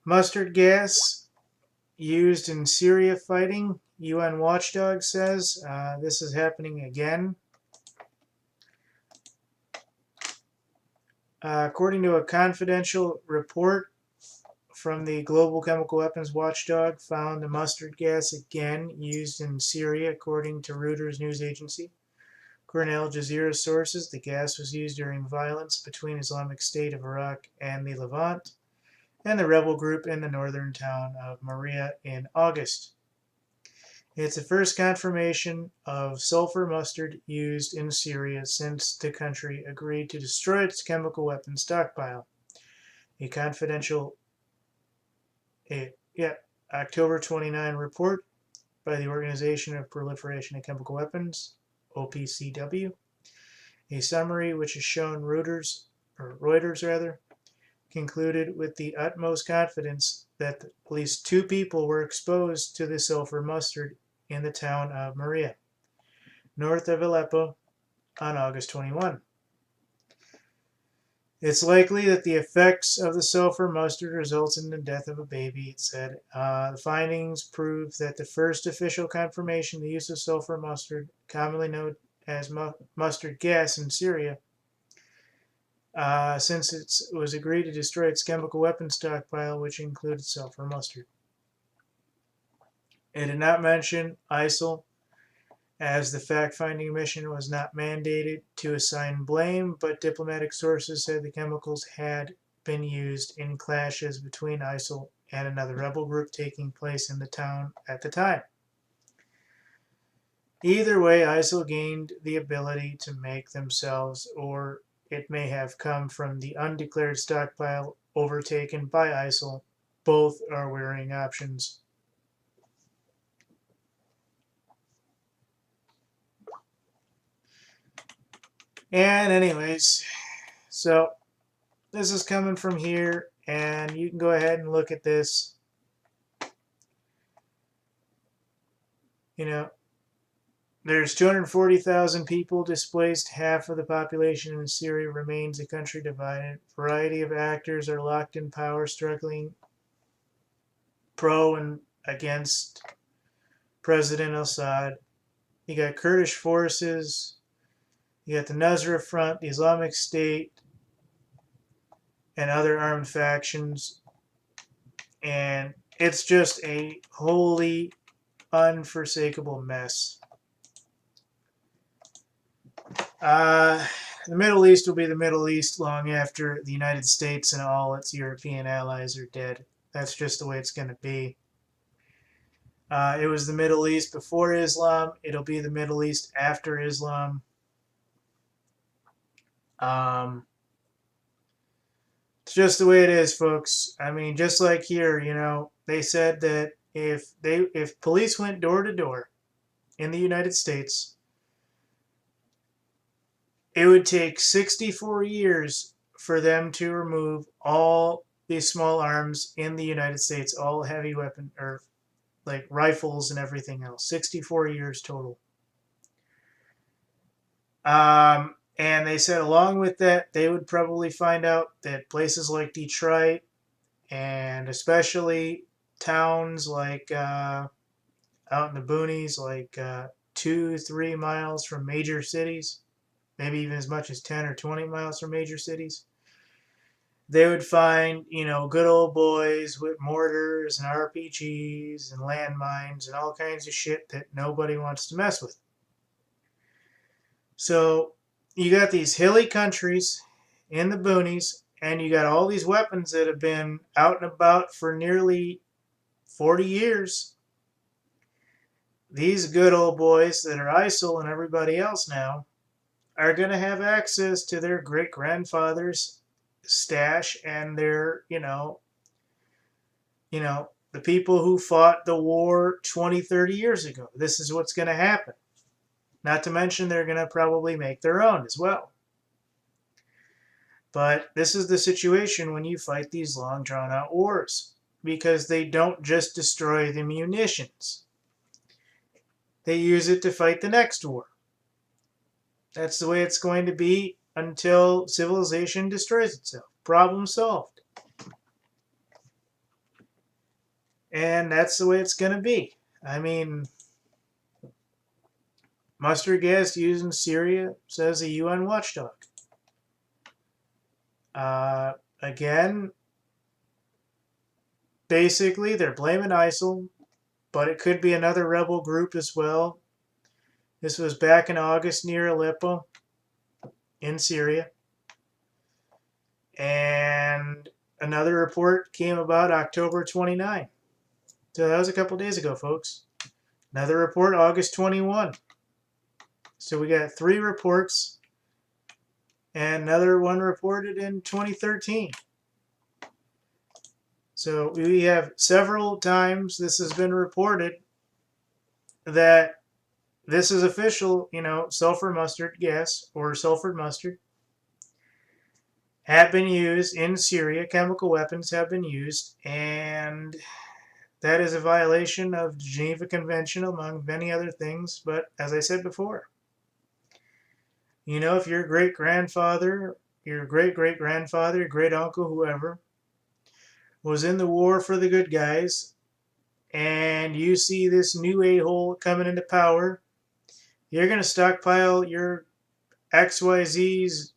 Mustard gas used in Syria fighting, UN Watchdog says. This is happening again. According to a confidential report from the Global Chemical Weapons Watchdog, found the mustard gas again used in Syria, according to Reuters news agency. According to Al Jazeera sources, the gas was used during violence between Islamic State of Iraq and the Levant and the rebel group in the northern town of Maria in August. It's the first confirmation of sulfur mustard used in Syria since the country agreed to destroy its chemical weapons stockpile. A confidential October 29 report by the Organization of Proliferation of Chemical Weapons, OPCW. A summary which has shown Reuters concluded with the utmost confidence that at least 2 people were exposed to the sulfur mustard in the town of Maria, north of Aleppo, on August 21. It's likely that the effects of the sulfur mustard results in the death of a baby, it said. The findings prove that the first official confirmation of the use of sulfur mustard, commonly known as mustard gas in Syria, since it was agreed to destroy its chemical weapons stockpile, which included sulfur mustard. It did not mention ISIL, as the fact-finding mission was not mandated to assign blame, but diplomatic sources said the chemicals had been used in clashes between ISIL and another rebel group taking place in the town at the time. Either way, ISIL gained the ability to make themselves, or it may have come from the undeclared stockpile overtaken by ISIL. Both are wearing options. And anyways, so this is coming from here, and you can go ahead and look at this. You know, there's 240,000 people displaced. Half of the population in Syria remains a country divided. A variety of actors are locked in power, struggling pro and against President Assad. You got Kurdish forces. You got the Nusra Front, the Islamic State, and other armed factions. And it's just a wholly unforsakable mess. The Middle East will be the Middle East long after the United States and all its European allies are dead. That's just the way it's going to be. It was the Middle East before Islam. It'll be the Middle East after Islam. It's just the way it is, folks. I mean, just like here, you know, they said that if police went door to door in the United States, it would take 64 years for them to remove all these small arms in the United States, all heavy weapon or like rifles and everything else. 64 years total. And they said along with that, they would probably find out that places like Detroit and especially towns like out in the boonies, like 2-3 miles from major cities, maybe even as much as 10 or 20 miles from major cities, they would find, you know, good old boys with mortars and RPGs and landmines and all kinds of shit that nobody wants to mess with. So you got these hilly countries in the boonies, and you got all these weapons that have been out and about for nearly 40 years. These good old boys that are ISIL and everybody else now are going to have access to their great-grandfather's stash and their, you know, the people who fought the war 20, 30 years ago. This is what's going to happen. Not to mention they're going to probably make their own as well. But this is the situation when you fight these long drawn-out wars, because they don't just destroy the munitions. They use it to fight the next war. That's the way it's going to be until civilization destroys itself. Problem solved. And that's the way it's going to be. I mean, mustard gas used in Syria, says the UN Watchdog. Again, basically, they're blaming ISIL, but it could be another rebel group as well. This was back in August near Aleppo in Syria. And another report came about October 29. So that was a couple days ago, folks. Another report August 21. So we got 3 reports, and another one reported in 2013. So we have several times this has been reported that this is official, sulfur mustard gas or sulfur mustard have been used in Syria. Chemical weapons have been used, and that is a violation of the Geneva Convention, among many other things. But as I said before, if your great-grandfather, your great-great-grandfather, your great-uncle, whoever, was in the war for the good guys, and you see this new a-hole coming into power, you're going to stockpile your XYZ's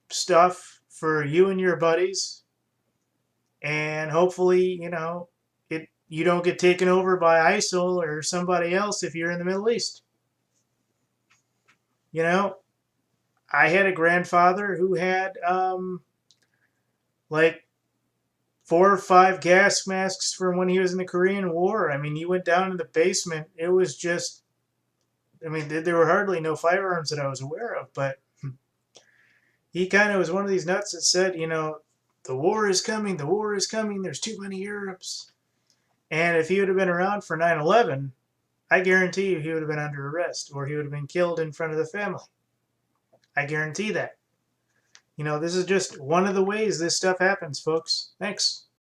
stuff for you and your buddies, and hopefully, you don't get taken over by ISIL or somebody else if you're in the Middle East. I had a grandfather who had like 4 or 5 gas masks from when he was in the Korean War. I mean, he went down in the basement. It was just, there were hardly no firearms that I was aware of, but he kind of was one of these nuts that said, the war is coming, the war is coming, there's too many Arabs. And if he would have been around for 9/11, I guarantee you he would have been under arrest, or he would have been killed in front of the family. I guarantee that. This is just one of the ways this stuff happens, folks. Thanks.